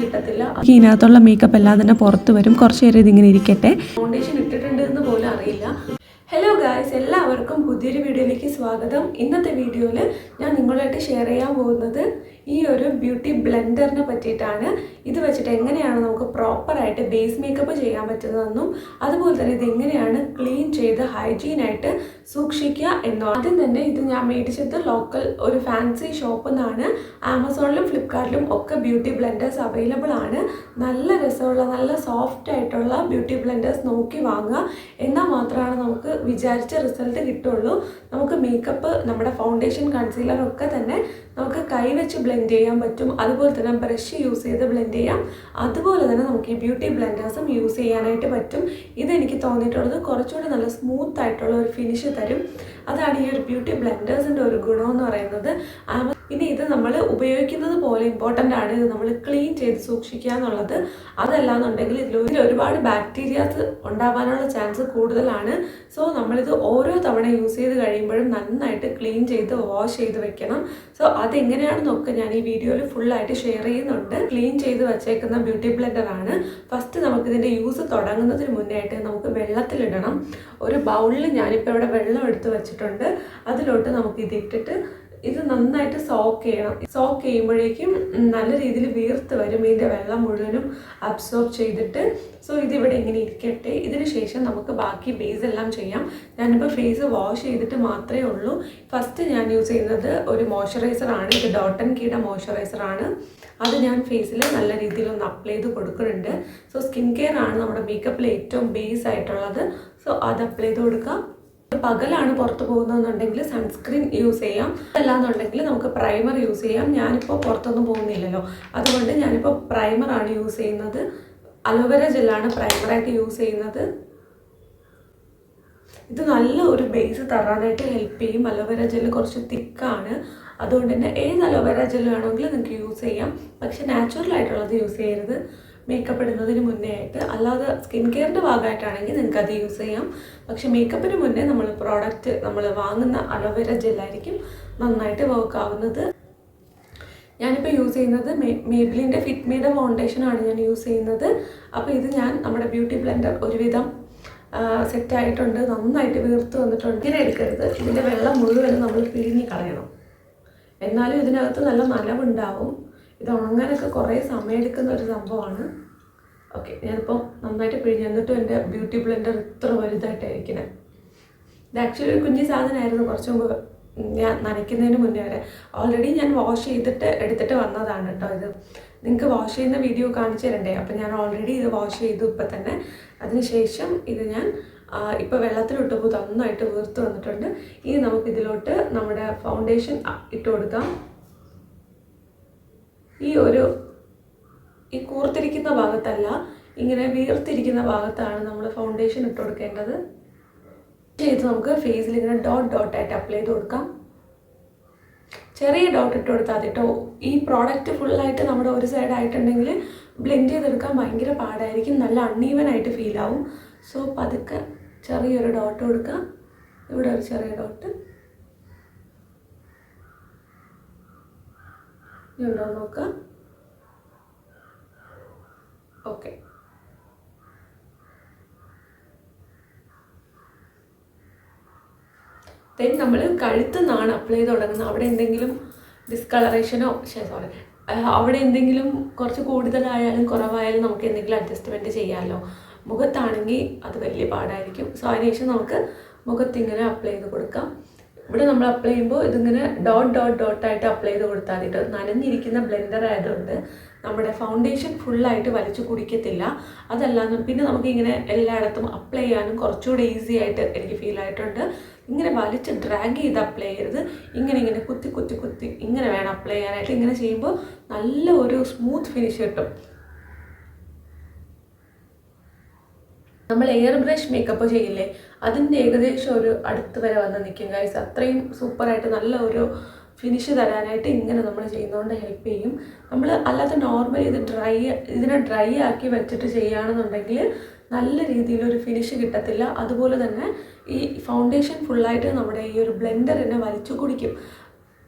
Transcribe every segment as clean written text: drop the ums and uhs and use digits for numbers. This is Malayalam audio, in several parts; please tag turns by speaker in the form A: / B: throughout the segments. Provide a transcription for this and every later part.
A: കിട്ടത്തില്ല. ഇതിനകത്തുള്ള മേക്കപ്പ് എല്ലാം തന്നെ പുറത്ത് വരും. കുറച്ച് നേരം ഇതിങ്ങനെ ഇരിക്കട്ടെ. ഫൗണ്ടേഷൻ ഇട്ടിട്ടുണ്ട് എന്ന് പോലും അറിയില്ല. ഹലോ ഗായ്സ്, എല്ലാവർക്കും പുതിയൊരു വീഡിയോയിലേക്ക് സ്വാഗതം. ഇന്നത്തെ വീഡിയോയിൽ ഞാൻ നിങ്ങളായിട്ട് ഷെയർ ചെയ്യാൻ പോകുന്നത് ഈ ഒരു ബ്യൂട്ടി ബ്ലെൻഡറിനെ പറ്റിയിട്ടാണ്. ഇത് വെച്ചിട്ട് എങ്ങനെയാണ് നമുക്ക് പ്രോപ്പറായിട്ട് ബേസ് മേക്കപ്പ് ചെയ്യാൻ പറ്റുന്നതെന്നും അതുപോലെ തന്നെ ഇത് എങ്ങനെയാണ് ക്ലീൻ ചെയ്ത് ഹൈജീനായിട്ട് സൂക്ഷിക്കുക എന്നും. ആദ്യം തന്നെ ഇത് ഞാൻ മേടിച്ചത് ലോക്കൽ ഒരു ഫാൻസി ഷോപ്പിൽ നിന്നാണ്. ആമസോണിലും ഫ്ലിപ്കാർട്ടിലും ഒക്കെ ബ്യൂട്ടി ബ്ലെൻഡേഴ്സ് അവൈലബിൾ ആണ്. നല്ല രസമുള്ള നല്ല സോഫ്റ്റ് ആയിട്ടുള്ള ബ്യൂട്ടി ബ്ലെൻഡേഴ്സ് നോക്കി വാങ്ങുക. എന്നാൽ മാത്രമാണ് നമുക്ക് വിചാരിച്ച റിസൾട്ട് കിട്ടുള്ളൂ. നമുക്ക് മേക്കപ്പ്, നമ്മുടെ ഫൗണ്ടേഷൻ, കൺസീലർ ഒക്കെ തന്നെ നമുക്ക് കൈവച്ച് ബ്ലെൻഡ് ചെയ്യാൻ പറ്റും. അതുപോലെ തന്നെ ബ്രഷ് യൂസ് ചെയ്ത് ബ്ലെൻഡ് ചെയ്യാം. അതുപോലെ തന്നെ നമുക്ക് ഈ ബ്യൂട്ടി ബ്ലെൻഡേഴ്സും യൂസ് ചെയ്യാനായിട്ട് പറ്റും. ഇതെനിക്ക് തോന്നിയിട്ടുള്ളത് കുറച്ചുകൂടി നല്ല സ്മൂത്ത് ആയിട്ടുള്ള ഒരു ഫിനിഷ് തരും. അതാണ് ഈ ഒരു ബ്യൂട്ടി ബ്ലെൻഡേഴ്സിൻ്റെ ഒരു ഗുണമെന്ന് പറയുന്നത്. ഇനി ഇത് നമ്മൾ ഉപയോഗിക്കുന്നത് പോലെ ഇമ്പോർട്ടൻ്റ് ആണ് ഇത് നമ്മൾ ക്ലീൻ ചെയ്ത് സൂക്ഷിക്കുക എന്നുള്ളത്. അതല്ലാന്നുണ്ടെങ്കിൽ ഇതിൽ ഒരുപാട് ബാക്ടീരിയാസ് ഉണ്ടാവാനുള്ള ചാൻസ് കൂടുതലാണ്. സോ നമ്മളിത് ഓരോ തവണ യൂസ് ചെയ്ത് കഴിയുമ്പോഴും നന്നായിട്ട് ക്ലീൻ ചെയ്ത് വാഷ് ചെയ്ത് വെക്കണം. സോ അതെങ്ങനെയാണെന്നൊക്കെ ഞാൻ ഈ വീഡിയോയിൽ ഫുള്ളായിട്ട് ഷെയർ ചെയ്യുന്നുണ്ട്. ക്ലീൻ ചെയ്ത് വെച്ചേക്കുന്ന ബ്യൂട്ടി ബ്ലെൻഡറാണ്. ഫസ്റ്റ് നമുക്കിതിൻ്റെ യൂസ് തുടങ്ങുന്നതിന് മുന്നേ ആയിട്ട് നമുക്ക് വെള്ളത്തിലിടണം. ഒരു ബൗളിൽ ഞാനിപ്പോൾ ഇവിടെ വെള്ളം എടുത്ത് വെച്ചിട്ടുണ്ട്. അതിലോട്ട് നമുക്ക് ഇതിട്ടിട്ട് ഇത് നന്നായിട്ട് സോക്ക് ചെയ്യണം. സോക്ക് ചെയ്യുമ്പോഴേക്കും നല്ല രീതിയിൽ വീർത്ത് വരും. ഇതിൻ്റെ വെള്ളം മുഴുവനും അബ്സോർബ് ചെയ്തിട്ട്. സോ ഇതിവിടെ ഇങ്ങനെ ഇരിക്കട്ടെ. ഇതിന് ശേഷം നമുക്ക് ബാക്കി ബേസ് എല്ലാം ചെയ്യാം. ഞാനിപ്പോൾ ഫേസ് വാഷ് ചെയ്തിട്ട് മാത്രമേ ഉള്ളൂ. ഫസ്റ്റ് ഞാൻ യൂസ് ചെയ്യുന്നത് ഒരു മോയ്സ്ചറൈസറാണ്. ഇത് ഡോട്ട് ആൻഡ് കീയുടെ മോയ്സ്ചറൈസറാണ്. അത് ഞാൻ ഫേസിൽ നല്ല രീതിയിൽ ഒന്ന് അപ്ലൈ ചെയ്ത് കൊടുക്കുന്നുണ്ട്. സോ സ്കിൻ കെയർ ആണ് നമ്മുടെ മേക്കപ്പിൽ ഏറ്റവും ബേസ് ആയിട്ടുള്ളത്. സോ അത് അപ്ലൈ ചെയ്ത് കൊടുക്കാം. പകലാണ് പുറത്ത് പോകുന്നതെന്നുണ്ടെങ്കിൽ സൺസ്ക്രീൻ യൂസ് ചെയ്യാം. അല്ലാന്നുണ്ടെങ്കിൽ നമുക്ക് പ്രൈമർ യൂസ് ചെയ്യാം. ഞാനിപ്പോൾ പുറത്തൊന്നും പോകുന്നില്ലല്ലോ, അതുകൊണ്ട് ഞാനിപ്പോൾ പ്രൈമറാണ് യൂസ് ചെയ്യുന്നത്. അലോവേര ജെല്ലാണ് പ്രൈമറായിട്ട് യൂസ് ചെയ്യുന്നത്. ഇത് നല്ല ഒരു ബേസ് തരാനായിട്ട് ഹെൽപ്പ് ചെയ്യും. അലോവേര ജെല്ല് കുറച്ച് തിക്കാണ്. അതുകൊണ്ട് തന്നെ ഏത് അലോവേര ജെല്ല് വേണമെങ്കിലും നിങ്ങൾക്ക് യൂസ് ചെയ്യാം. പക്ഷെ നാച്ചുറൽ ആയിട്ടുള്ളത് യൂസ് ചെയ്യരുത് മേക്കപ്പ് ഇടുന്നതിന് മുന്നേ ആയിട്ട്. അല്ലാതെ സ്കിൻ കെയറിൻ്റെ ഭാഗമായിട്ടാണെങ്കിൽ നിങ്ങൾക്ക് അത് യൂസ് ചെയ്യാം. പക്ഷെ മേക്കപ്പിന് മുന്നേ നമ്മൾ വാങ്ങുന്ന അലോവേര ജെല്ലായിരിക്കും നന്നായിട്ട് വർക്ക് ആവുന്നത്. ഞാനിപ്പോൾ യൂസ് ചെയ്യുന്നത് മേബിലിൻ്റെ ഫിറ്റ് മീയുടെ ഫൗണ്ടേഷനാണ് ഞാൻ യൂസ് ചെയ്യുന്നത്. അപ്പോൾ ഇത് ഞാൻ നമ്മുടെ ബ്യൂട്ടി ബ്ലെൻഡർ ഒരുവിധം സെറ്റായിട്ടുണ്ട്. നന്നായിട്ട് വീർത്ത് വന്നിട്ടുണ്ട്. ഇങ്ങനെ എടുക്കരുത്. ഇതിൻ്റെ വെള്ളം മുഴുവനും നമ്മൾ പിഴിഞ്ഞ് കളയണം. എന്നാലും ഇതിനകത്ത് നല്ല നനവുണ്ടാവും. ഇത് ഉണങ്ങാനൊക്കെ കുറേ സമയമെടുക്കുന്ന ഒരു സംഭവമാണ്. ഓക്കെ, ഞാനിപ്പോൾ നന്നായിട്ട് പിഴിഞ്ഞ്. എന്നിട്ടും എൻ്റെ ബ്യൂട്ടി ബ്ലെൻഡർ ഇത്ര വലുതായിട്ടായിരിക്കുന്നത്. ഇത് ആക്ച്വലി ഒരു കുഞ്ഞു സാധനമായിരുന്നു കുറച്ച് മുമ്പ് ഞാൻ നനയ്ക്കുന്നതിന് മുന്നേ വരെ. ഓൾറെഡി ഞാൻ വാഷ് ചെയ്തിട്ട് എടുത്തിട്ട് വന്നതാണ് കേട്ടോ. ഇത് നിങ്ങൾക്ക് വാഷ് ചെയ്യുന്ന വീഡിയോ കാണിച്ചു തരണ്ടേ? അപ്പോൾ ഞാൻ ഓൾറെഡി ഇത് വാഷ് ചെയ്തു ഇപ്പം തന്നെ. അതിനുശേഷം ഇത് ഞാൻ ഇപ്പോൾ വെള്ളത്തിലിട്ടപ്പോൾ നന്നായിട്ട് വീർത്ത് വന്നിട്ടുണ്ട്. ഇനി നമുക്കിതിലോട്ട് നമ്മുടെ ഫൗണ്ടേഷൻ ഇട്ട് കൊടുക്കാം. ഈ കൂർത്തിരിക്കുന്ന ഭാഗത്തല്ല, ഇങ്ങനെ വീർത്തിരിക്കുന്ന ഭാഗത്താണ് നമ്മൾ ഫൗണ്ടേഷൻ ഇട്ട് കൊടുക്കേണ്ടത്. ഇത് നമുക്ക് ഫേസിൽ ഇങ്ങനെ ഡോട്ടായിട്ട് അപ്ലൈ ചെയ്ത് കൊടുക്കാം. ചെറിയ ഡോട്ട് ഇട്ട് കൊടുത്താൽ മതി കേട്ടോ. ഈ പ്രോഡക്റ്റ് ഫുള്ളായിട്ട് നമ്മുടെ ഒരു സൈഡ് ആയിട്ടുണ്ടെങ്കിൽ ബ്ലെൻഡ് ചെയ്തെടുക്കാൻ ഭയങ്കര പാടായിരിക്കും. നല്ല അൺഈവനായിട്ട് ഫീൽ ആവും. സോ പതുക്കെ ചെറിയൊരു ഡോട്ട് കൊടുക്കാം. ഇവിടെ ഒരു ചെറിയ ഡോട്ട് ഉണ്ടോ നോക്കാം. ഓക്കെ, ദെൻ നമ്മൾ കഴുത്ത് നിന്നാണ് അപ്ലൈ ചെയ്ത് തുടങ്ങുന്നത്. അവിടെ എന്തെങ്കിലും ഡിസ്കളറേഷനോ അവിടെ എന്തെങ്കിലും കുറച്ച് കൂടുതലായാലും കുറവായാലും നമുക്ക് എന്തെങ്കിലും അഡ്ജസ്റ്റ്മെൻറ്റ് ചെയ്യാമല്ലോ. മുഖത്താണെങ്കിൽ അത് വലിയ പാടായിരിക്കും. സോ അതിനുശേഷം നമുക്ക് മുഖത്തിങ്ങനെ അപ്ലൈ ചെയ്ത് കൊടുക്കാം. ഇവിടെ നമ്മൾ അപ്ലൈ ചെയ്യുമ്പോൾ ഇതിങ്ങനെ ഡോട്ടായിട്ട് അപ്ലൈ ചെയ്ത് കൊടുത്താൽ മതി. നനഞ്ഞിരിക്കുന്ന ബ്ലെൻഡർ ആയതുകൊണ്ട് നമ്മുടെ ഫൗണ്ടേഷൻ ഫുള്ളായിട്ട് വലിച്ചു കുടിക്കത്തില്ല. അതല്ലാന്ന് പിന്നെ നമുക്കിങ്ങനെ എല്ലായിടത്തും അപ്ലൈ ചെയ്യാനും കുറച്ചുകൂടി ഈസി ആയിട്ട് എനിക്ക് ഫീൽ ആയിട്ടുണ്ട്. ഇങ്ങനെ വലിച്ച് ഡ്രാഗ് ചെയ്ത് അപ്ലൈ ചെയ്യരുത്. ഇങ്ങനെ കുത്തി ഇങ്ങനെ വേണം അപ്ലൈ ചെയ്യാനായിട്ട്. ഇങ്ങനെ ചെയ്യുമ്പോൾ നല്ല ഒരു സ്മൂത്ത് ഫിനിഷ് കിട്ടും. നമ്മൾ എയർ ബ്രഷ് മേക്കപ്പ് ചെയ്യില്ലേ, അതിൻ്റെ ഏകദേശം ഒരു അടുത്ത് വരെ വന്ന് നിൽക്കും ഗൈസ്. അത്രയും സൂപ്പറായിട്ട് നല്ല ഒരു ഫിനിഷ് തരാനായിട്ട് ഇങ്ങനെ നമ്മൾ ചെയ്യുന്നതുകൊണ്ട് ഹെൽപ്പ് ചെയ്യും. നമ്മൾ അല്ലാതെ നോർമൽ ഇതിനെ ഡ്രൈ ആക്കി വെച്ചിട്ട് ചെയ്യുകയാണെന്നുണ്ടെങ്കിൽ നല്ല രീതിയിലൊരു ഫിനിഷ് കിട്ടത്തില്ല. അതുപോലെ തന്നെ ഈ ഫൗണ്ടേഷൻ ഫുള്ളായിട്ട് നമ്മുടെ ഈ ഒരു ബ്ലെൻഡറിനെ വലിച്ചു കുടിക്കും.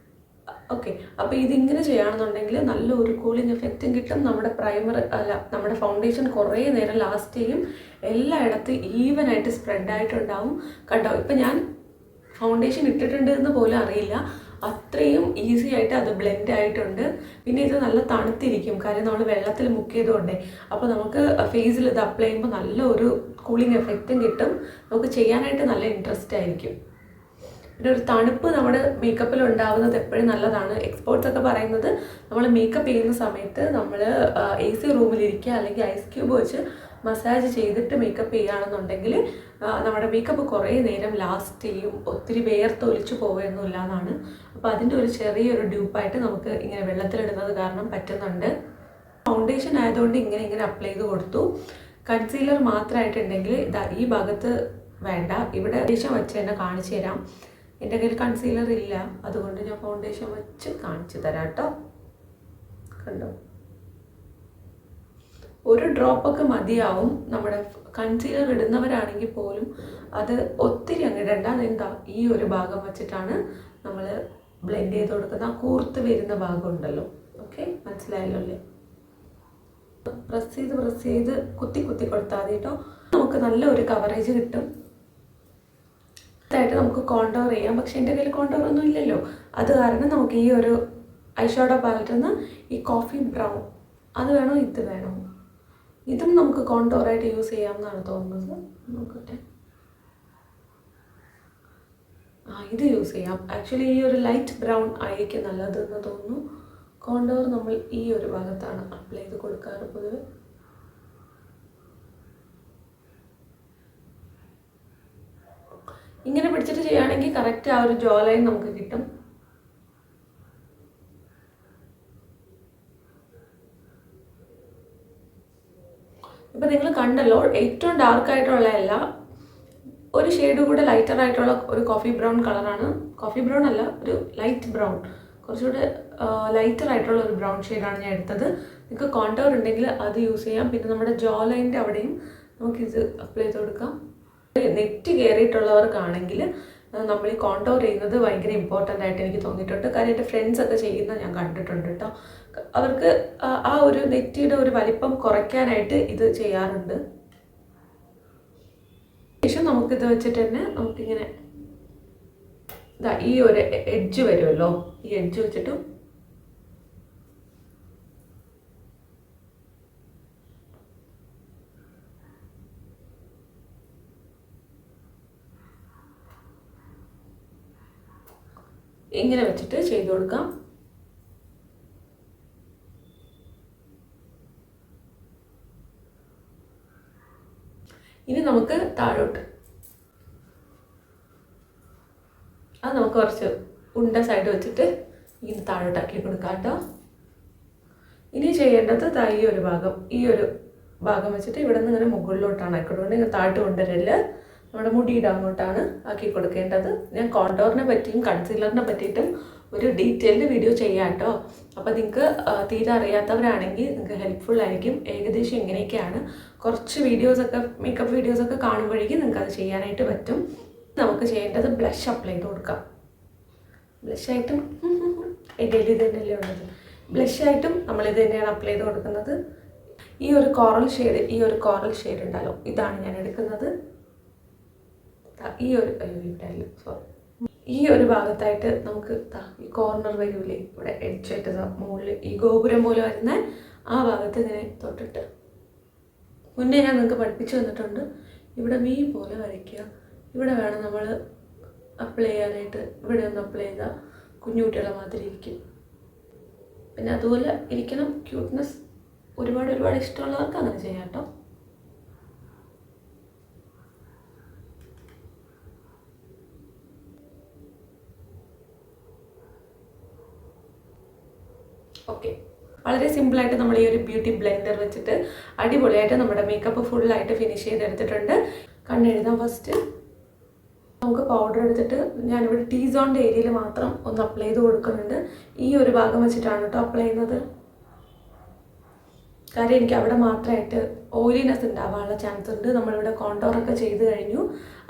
A: ഓക്കെ, അപ്പോൾ ഇതിങ്ങനെ ചെയ്യുകയാണെന്നുണ്ടെങ്കിൽ നല്ലൊരു കൂളിംഗ് എഫക്റ്റും കിട്ടും. നമ്മുടെ പ്രൈമർ അല്ല, നമ്മുടെ ഫൗണ്ടേഷൻ കുറേ നേരം ലാസ്റ്റ് ചെയ്യും. എല്ലായിടത്തും ഈവനായിട്ട് സ്പ്രെഡായിട്ടുണ്ടാവും. കണ്ടോ, ഇപ്പം ഞാൻ ഫൗണ്ടേഷൻ ഇട്ടിട്ടുണ്ട് എന്ന് പോലും അറിയില്ല, അത്രയും ഈസി ആയിട്ട് അത് ബ്ലെൻഡ് ആയിട്ടുണ്ട്. പിന്നെ ഇത് നല്ല തണുത്തിരിക്കും, കാര്യം നമ്മൾ വെള്ളത്തിൽ മുക്കിയതുകൊണ്ടേ. അപ്പോൾ നമുക്ക് ഫേസിൽ ഇത് അപ്ലൈ ചെയ്യുമ്പോൾ നല്ലൊരു കൂളിംഗ് എഫക്റ്റും കിട്ടും. നമുക്ക് ചെയ്യാനായിട്ട് നല്ല ഇൻട്രസ്റ്റ് ആയിരിക്കും. പിന്നെ ഒരു തണുപ്പ് നമ്മുടെ മേക്കപ്പിൽ ഉണ്ടാകുന്നത് എപ്പോഴും നല്ലതാണ്. എക്സ്പേർട്സ് ഒക്കെ പറയുന്നത് നമ്മൾ മേക്കപ്പ് ചെയ്യുന്ന സമയത്ത് നമ്മൾ AC റൂമിലിരിക്കുക, അല്ലെങ്കിൽ ഐസ് ക്യൂബ് വെച്ച് മസാജ് ചെയ്തിട്ട് മേക്കപ്പ് ചെയ്യുകയാണെന്നുണ്ടെങ്കിൽ നമ്മുടെ മേക്കപ്പ് കുറേ നേരം ലാസ്റ്റ് ചെയ്യും, ഒത്തിരി വേർത്തൊലിച്ചു പോവുകയൊന്നുമില്ല എന്നാണ്. അപ്പോൾ അതിൻ്റെ ഒരു ചെറിയൊരു ഡ്യൂപ്പായിട്ട് നമുക്ക് ഇങ്ങനെ വെള്ളത്തിലിടുന്നത് കാരണം പറ്റുന്നുണ്ട്. ഫൗണ്ടേഷൻ ആയതുകൊണ്ട് ഇങ്ങനെ അപ്ലൈ ചെയ്ത് കൊടുത്തു. കൺസീലർ മാത്രമായിട്ടുണ്ടെങ്കിൽ ഇതാ ഈ ഭാഗത്ത് വേണ്ട, ഇവിടെ ഫൗണ്ടേഷൻ വെച്ച് തന്നെ കാണിച്ചു തരാം. എൻ്റെ കയ്യിൽ കൺസീലർ ഇല്ല, അതുകൊണ്ട് ഞാൻ ഫൗണ്ടേഷൻ വെച്ച് കാണിച്ചു തരാം കേട്ടോ. കണ്ടോ, ഒരു ഡ്രോപ്പൊക്കെ മതിയാവും. നമ്മുടെ കൺസീലർ ഇടുന്നവരാണെങ്കിൽ പോലും അത് ഒത്തിരി അങ്ങ് ഇടണ്ട. അതെന്താ, ഈ ഒരു ഭാഗം വെച്ചിട്ടാണ് നമ്മൾ ബ്ലെൻഡ് ചെയ്ത് കൊടുക്കുന്നത്. ആ കൂർത്ത് വരുന്ന ഭാഗം ഉണ്ടല്ലോ, ഓക്കെ, മനസ്സിലായല്ലോ അല്ലേ? പ്രസ് ചെയ്ത് കുത്തി കൊടുത്താൽ മതി കേട്ടോ. നമുക്ക് നല്ലൊരു കവറേജ് കിട്ടും. ായിട്ട് നമുക്ക് കോണ്ടോർ ചെയ്യാം. പക്ഷെ എൻ്റെ കയ്യിൽ കോണ്ടോർ ഒന്നും ഇല്ലല്ലോ, അത് കാരണം നമുക്ക് ഈ ഒരു ഐഷാഡോ പാലറ്റിൽ നിന്ന് ഈ കോഫി ബ്രൗൺ അത് വേണോ ഇത് വേണോ, ഇതും നമുക്ക് കോണ്ടോറായിട്ട് യൂസ് ചെയ്യാമെന്നാണ് തോന്നുന്നത്. നോക്കട്ടെ, ഇത് യൂസ് ചെയ്യാം. ആക്ച്വലി ഈ ഒരു ലൈറ്റ് ബ്രൗൺ ആയിരിക്കും നല്ലതെന്ന് തോന്നുന്നു. കോണ്ടോർ നമ്മൾ ഈ ഒരു ഭാഗത്താണ് അപ്ലൈ ചെയ്ത് കൊടുക്കാറ് പൊതുവെ. ഇങ്ങനെ പിടിച്ചിട്ട് ചെയ്യുകയാണെങ്കിൽ കറക്റ്റ് ആ ഒരു ജോ ലൈൻ നമുക്ക് കിട്ടും. ഇപ്പം നിങ്ങൾ കണ്ടല്ലോ, ഏറ്റവും ഡാർക്കായിട്ടുള്ള അല്ല, ഒരു ഷെയ്ഡ് കൂടെ ലൈറ്റർ ആയിട്ടുള്ള ഒരു കോഫി ബ്രൗൺ കളറാണ്. കോഫി ബ്രൗൺ അല്ല, ഒരു ലൈറ്റ് ബ്രൗൺ, കുറച്ചുകൂടെ ലൈറ്റർ ആയിട്ടുള്ള ഒരു ബ്രൗൺ ഷെയ്ഡാണ് ഞാൻ എടുത്തത്. നിങ്ങൾക്ക് കോണ്ടോർ ഉണ്ടെങ്കിൽ അത് യൂസ് ചെയ്യാം. പിന്നെ നമ്മുടെ ജോ ലൈനിൻ്റെ അവിടെയും നമുക്കിത് അപ്ലൈ ചെയ്ത് കൊടുക്കാം. നെറ്റ് കയറിയിട്ടുള്ളവർക്കാണെങ്കിൽ നമ്മൾ ഈ കോണ്ടോർ ചെയ്യുന്നത് ഭയങ്കര ഇമ്പോർട്ടൻ്റ് ആയിട്ട് എനിക്ക് തോന്നിയിട്ടുണ്ട്. കാര്യം എൻ്റെ ഫ്രണ്ട്സൊക്കെ ചെയ്യുന്നത് ഞാൻ കണ്ടിട്ടുണ്ട് കേട്ടോ. അവർക്ക് ആ ഒരു നെറ്റിയുടെ ഒരു വലിപ്പം കുറയ്ക്കാനായിട്ട് ഇത് ചെയ്യാറുണ്ട്. ശേഷം നമുക്കിത് വെച്ചിട്ട് തന്നെ നമുക്കിങ്ങനെ ഇതാ ഈ ഒരു എഡ്ജ് വരുമല്ലോ, ഈ എഡ്ജ് വെച്ചിട്ടും ഇങ്ങനെ വെച്ചിട്ട് ചെയ്ത് കൊടുക്കാം. ഇനി നമുക്ക് താഴോട്ട് അത് നമുക്ക് കുറച്ച് ഉണ്ട സൈഡ് വെച്ചിട്ട് ഇങ്ങനെ താഴോട്ടാക്കി കൊടുക്കാം കേട്ടോ. ഇനി ചെയ്യേണ്ടത് ഈ ഒരു ഭാഗം വെച്ചിട്ട് ഇവിടെ നിന്ന് ഇങ്ങനെ മുകളിലോട്ടാണ് ആക്കിക്കൊടുക്കുന്നത്. ഇങ്ങനെ താഴോട്ട് കൊണ്ടുവരല് നമ്മുടെ മുടിയുടെ അങ്ങോട്ടാണ് ആക്കി കൊടുക്കേണ്ടത്. ഞാൻ കോണ്ടോറിനെ പറ്റിയും കൺസീലറിനെ പറ്റിയിട്ടും ഒരു ഡീറ്റെയിൽഡ് വീഡിയോ ചെയ്യാം കേട്ടോ. അപ്പോൾ നിങ്ങൾക്ക് തീരെ അറിയാത്തവരാണെങ്കിൽ നിങ്ങൾക്ക് ഹെൽപ്ഫുൾ ആയിരിക്കും. ഏകദേശം ഇങ്ങനെയൊക്കെയാണ്. കുറച്ച് വീഡിയോസൊക്കെ മേക്കപ്പ് വീഡിയോസൊക്കെ കാണുമ്പോഴേക്കും നിങ്ങൾക്ക് അത് ചെയ്യാനായിട്ട് പറ്റും. നമുക്ക് ചെയ്യേണ്ടത് ബ്ലഷ് അപ്ലൈ ചെയ്ത് കൊടുക്കാം. ബ്ലഷായിട്ടും എൻ്റെ ഇത് തന്നെയല്ലേ ഉള്ളത്. ബ്ലഷായിട്ടും നമ്മളിത് തന്നെയാണ് അപ്ലൈ ചെയ്ത് കൊടുക്കുന്നത്. ഈ ഒരു കോറൽ ഷെയ്ഡ് ഉണ്ടല്ലോ, ഇതാണ് ഞാൻ എടുക്കുന്നത്. ഈ ഒരു ഭാഗത്തായിട്ട് നമുക്ക് ഈ കോർണർ വരൂലേ, ഇവിടെ എഡ്ജായിട്ട് മുകളിൽ ഈ ഗോപുരം പോലെ വരുന്ന ആ ഭാഗത്ത് ഇങ്ങനെ തൊട്ടിട്ട് മുന്നേ ഞാൻ നിങ്ങൾക്ക് പഠിപ്പിച്ചു തന്നിട്ടുണ്ട്. ഇവിടെ വി പോലെ വരയ്ക്കുക. ഇവിടെ വേണം നമ്മൾ അപ്ലൈ ചെയ്യാനായിട്ട്. ഇവിടെ ഒന്ന് അപ്ലൈ ചെയ്താൽ കുഞ്ഞുകുട്ടികളെ മാതിരി ഇരിക്കും. പിന്നെ അതുപോലെ ഇരിക്കണം, ക്യൂട്ട്നെസ് ഒരുപാട് ഇഷ്ടമുള്ളവർക്ക് അങ്ങനെ ചെയ്യാം കേട്ടോ. ഓക്കെ, വളരെ സിമ്പിളായിട്ട് നമ്മൾ ഈ ഒരു ബ്യൂട്ടി ബ്ലെൻഡർ വെച്ചിട്ട് അടിപൊളിയായിട്ട് നമ്മുടെ മേക്കപ്പ് ഫുള്ളായിട്ട് ഫിനിഷ് ചെയ്തെടുത്തിട്ടുണ്ട്. കണ്ണെഴുതാം. ഫസ്റ്റ് നമുക്ക് പൗഡർ എടുത്തിട്ട് ഞാനിവിടെ ടീ സോണിൻ്റെ ഏരിയയിൽ മാത്രം ഒന്ന് അപ്ലൈ ചെയ്ത് കൊടുക്കുന്നുണ്ട്. ഈ ഒരു ഭാഗം വെച്ചിട്ടാണ് കേട്ടോ അപ്ലൈ ചെയ്യുന്നത്. കാര്യം എനിക്ക് അവിടെ മാത്രമായിട്ട് ഓയിലിനെസ് ഉണ്ടാവാനുള്ള ചാൻസ് ഉണ്ട്. നമ്മളിവിടെ കോണ്ടോറൊക്കെ ചെയ്ത് കഴിഞ്ഞു,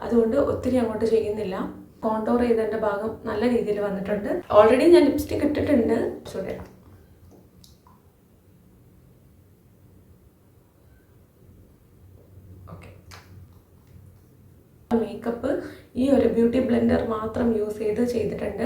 A: അതുകൊണ്ട് ഒത്തിരി അങ്ങോട്ട് ചെയ്യുന്നില്ല. കോണ്ടോർ ചെയ്തതിൻ്റെ ഭാഗം നല്ല രീതിയിൽ വന്നിട്ടുണ്ട്. ഓൾറെഡി ഞാൻ ലിപ്സ്റ്റിക് ഇട്ടിട്ടുണ്ട്. മേക്കപ്പ് ഈ ഒരു ബ്യൂട്ടി ബ്ലെൻഡർ മാത്രം യൂസ് ചെയ്തിട്ടുണ്ട്.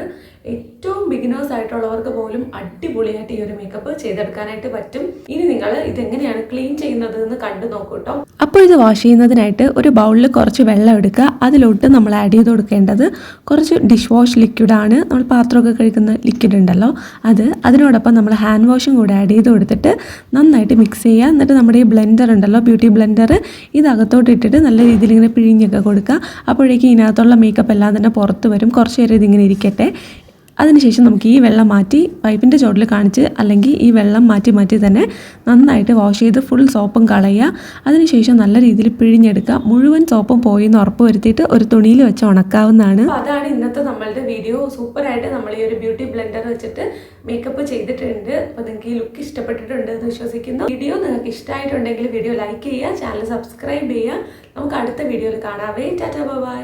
A: ഏറ്റവും ബിഗിനേഴ്സ് ആയിട്ടുള്ളവർക്ക് പോലും അടിപൊളിയായിട്ട് ഈ ഒരു മേക്കപ്പ് ചെയ്തെടുക്കാനായിട്ട് പറ്റും. ഇനി നിങ്ങൾ ഇതെങ്ങനെയാണ് ക്ലീൻ ചെയ്യുന്നത് എന്ന് കണ്ടു നോക്കൂ കേട്ടോ. അപ്പോൾ ഇത് വാഷ് ചെയ്യുന്നതിനായിട്ട് ഒരു ബൗളിൽ കുറച്ച് വെള്ളം എടുക്കുക. അതിലോട്ട് നമ്മൾ ആഡ് ചെയ്ത് കൊടുക്കേണ്ടത് കുറച്ച് ഡിഷ് വാഷ് ലിക്വിഡാണ്. നമ്മൾ പാത്രമൊക്കെ കഴുകുന്ന ലിക്വിഡ് ഉണ്ടല്ലോ അത്. അതിനോടൊപ്പം നമ്മൾ ഹാൻഡ് വാഷും കൂടെ ആഡ് ചെയ്ത് കൊടുത്തിട്ട് നന്നായിട്ട് മിക്സ് ചെയ്യുക. എന്നിട്ട് നമ്മുടെ ഈ ബ്ലെൻഡർ ഉണ്ടല്ലോ, ബ്യൂട്ടി ബ്ലെൻഡർ, ഇതകത്തോട്ട് ഇട്ടിട്ട് നല്ല രീതിയിൽ ഇങ്ങനെ പിഴിഞ്ഞൊക്കെ കൊടുക്കുക. അപ്പോഴേക്കും ഇതിനകത്തുള്ള മേക്കപ്പ് എല്ലാം തന്നെ പുറത്ത് വരും. കുറച്ച് നേരം ഇതിങ്ങനെ ഇരിക്കട്ടെ. അതിനുശേഷം നമുക്ക് ഈ വെള്ളം മാറ്റി പൈപ്പിൻ്റെ ചോട്ടിൽ കാണിച്ച് അല്ലെങ്കിൽ ഈ വെള്ളം മാറ്റി തന്നെ നന്നായിട്ട് വാഷ് ചെയ്ത് ഫുൾ സോപ്പും കളയുക. അതിനുശേഷം നല്ല രീതിയിൽ പിഴിഞ്ഞെടുക്കുക. മുഴുവൻ സോപ്പും പോയി എന്ന് ഉറപ്പ് വരുത്തിയിട്ട് ഒരു തുണിയിൽ വെച്ച് ഉണക്കാവുന്നതാണ്. അതാണ് ഇന്നത്തെ നമ്മളുടെ വീഡിയോ. സൂപ്പറായിട്ട് നമ്മൾ ഈ ഒരു ബ്യൂട്ടി ബ്ലെൻഡർ വെച്ചിട്ട് മേക്കപ്പ് ചെയ്തിട്ടുണ്ട്. അപ്പോൾ നിങ്ങൾക്ക് ഈ ലുക്ക് ഇഷ്ടപ്പെട്ടിട്ടുണ്ട് എന്ന് വിശ്വസിക്കുന്നു. വീഡിയോ നിങ്ങൾക്ക് ഇഷ്ടമായിട്ടുണ്ടെങ്കിൽ വീഡിയോ ലൈക്ക് ചെയ്യുക, ചാനൽ സബ്സ്ക്രൈബ് ചെയ്യുക. നമുക്ക് അടുത്ത വീഡിയോയിൽ കാണാവേ. Tata bye.